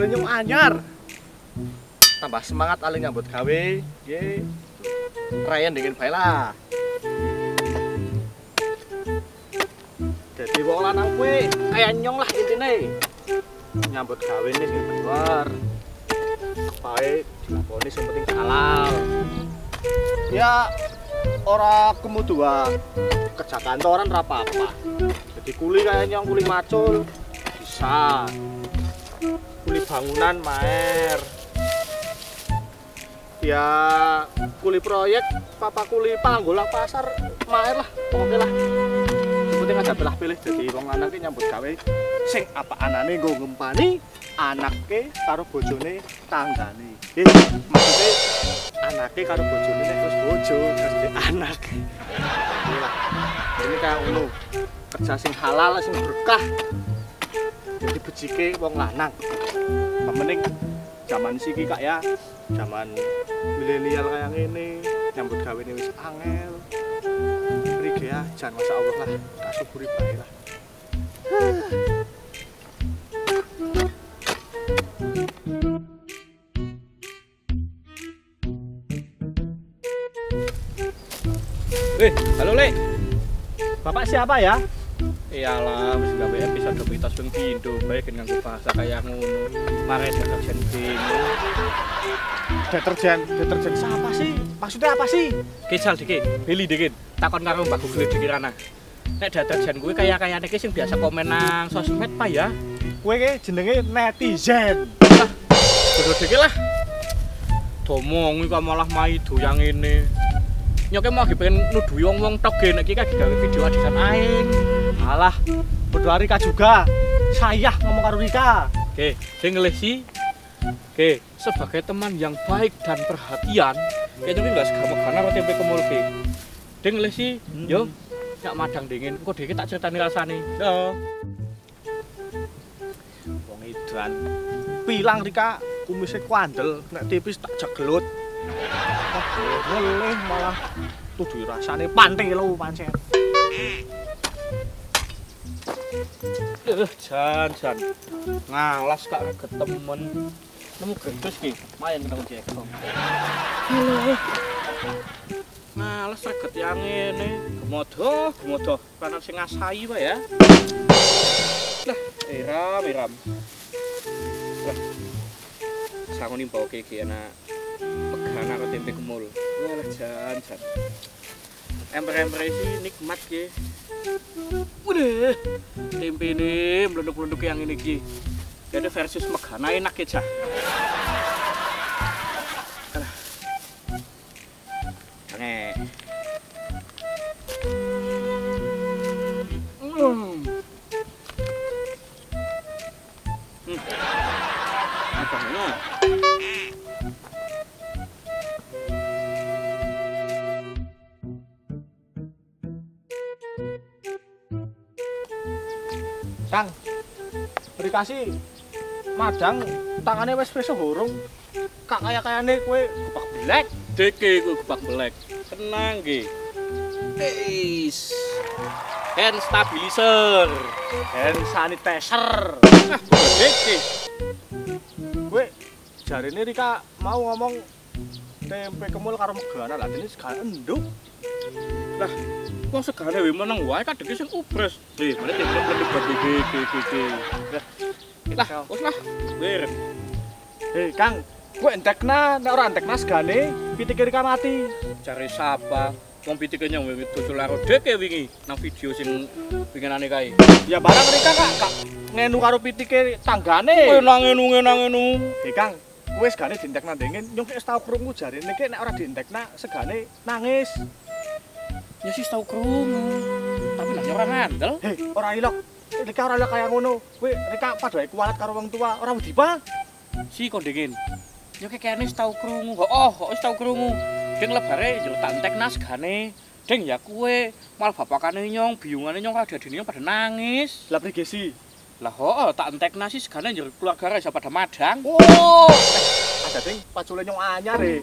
pacul nyong anyar. Tambah semangat aling nyambut gawe. Nggih. Rayan dingin bae lah. Jadi wong lanang kuwi kaya nyong lah intine. Nyambut gawe nih sing bener. Bae dilakoni sing penting halal. Ya ora kemuduan kerja kantoran ora apa-apa. Jadi kuli kaya nyong kuli macul bisa. Kuli bangunan maer. Ya kuli proyek papa kuli panggolang pasar maer lah pokoknya lah. Penting aja belah pilih jadi wong lanang ki nyambut gawe sing apa anane nggo ngempani anake karo bojone tanggane. Maksudnya anake karo bojone nek wis bojo terus anak. Inilah. Ini kayak ngono. Kerja sing halal sing berkah. Jadi bejike wong lanang. Mending zaman siki kak ya, zaman milenial kayak ngene, nyambut gawe wis angel. Mriki ya, jan masyaallah lah, tak syukuri bae lah. Halo Le. Bapak siapa ya? Iyalah, wis gawe episode mitos ping pindho bae kan nganggo bahasa kaya ngono. Mare deterjen bingung. Deterjen siapa sih? Maksudnya apa sih? Kisal dikit, beli dikit. Takon karo Mbak Google dikit ana. Nek deterjen kuwi kaya-kayane ki sing biasa komen nang sosmed pa ya. Kowe ki jenenge netizen. Bodoh dikit lah. Domongi kok malah maido yang ini. Nyoke mau pengen nuduhi wong-wong tok ge nek iki kan digawe video adisan aing. Alah, bodoh Rika juga. Saya ngomong karo Rika. Oke, sing ngelesi. Oke, sebagai teman yang baik dan perhatian, kayaknya enggak segampang karo tempe kemul ge. Ding ngelesi, yo. Nek madang dingin, engko dhewe tak critani rasane. Yo. Wong edan. Pilang Rika, kumise kuandel, nek tipis tak jegelut. Ngelih malah tuduh rasane pantelo pancen. Jan. Ngalas kak ketemen. Nemu gendus ki, mayan ketemu Jackson. Ngalas reget yang ngene. Gemodo. Panas sing ngasahi wae ya. Lah, Iram. Lah. Sangoni mboke iki enak. Megan karo tempe kemul. Walah jan. Emper-emper iki nikmat ki. Udah, tempe ini melunduk-melunduk yang ini ki. Jadi versus megana enak ya cah. Nih. Apa ini? Kang, dikasih madang tangannya wis horong. Kak kaya-kayane kowe gepak belek. Deke kowe gepak belek. Tenang nggih. Hand stabilizer, hand sanitizer. Deke. Kowe jarine Rika mau ngomong tempe kemul karo megana lah dene segala enduk. Lah, wong segane wae meneng wae kadeke sing ubres. Mana tempe iki. Lah, wis lah. Wir. Hei, Kang, kowe entekna nek ora entekna segane pitike Rika mati. Cari sapa? Wong pitike nyong wingi dodol karo deke wingi nang video sing pinginane kae. Ya barang Rika Kak ngenu karo pitike tanggane. Kowe nangenu. Hei, Kang, kowe segane dientekna ndengin nyong wis tau krungu jarine nek ora dientekna segane nangis. Ya sih tau krungu. Tapi nek ora ngandel. Hei, ora ilok. Rika ora kaya ngono. Kowe Rika padha kuwalat karo wong tua, ora wedi pa? Si kok dingin. Ya kene wis tau krungu. Kok wis tau krungu. Ding lebare yo tak entekna segane. Ding ya kowe mal bapakane nyong, biyungane nyong kadadine nyong pada nangis. Lah prige sih? Lah tak entekna sih segane njero keluarga iso pada madang. Oh. Ada ding pacule nyong anyar e.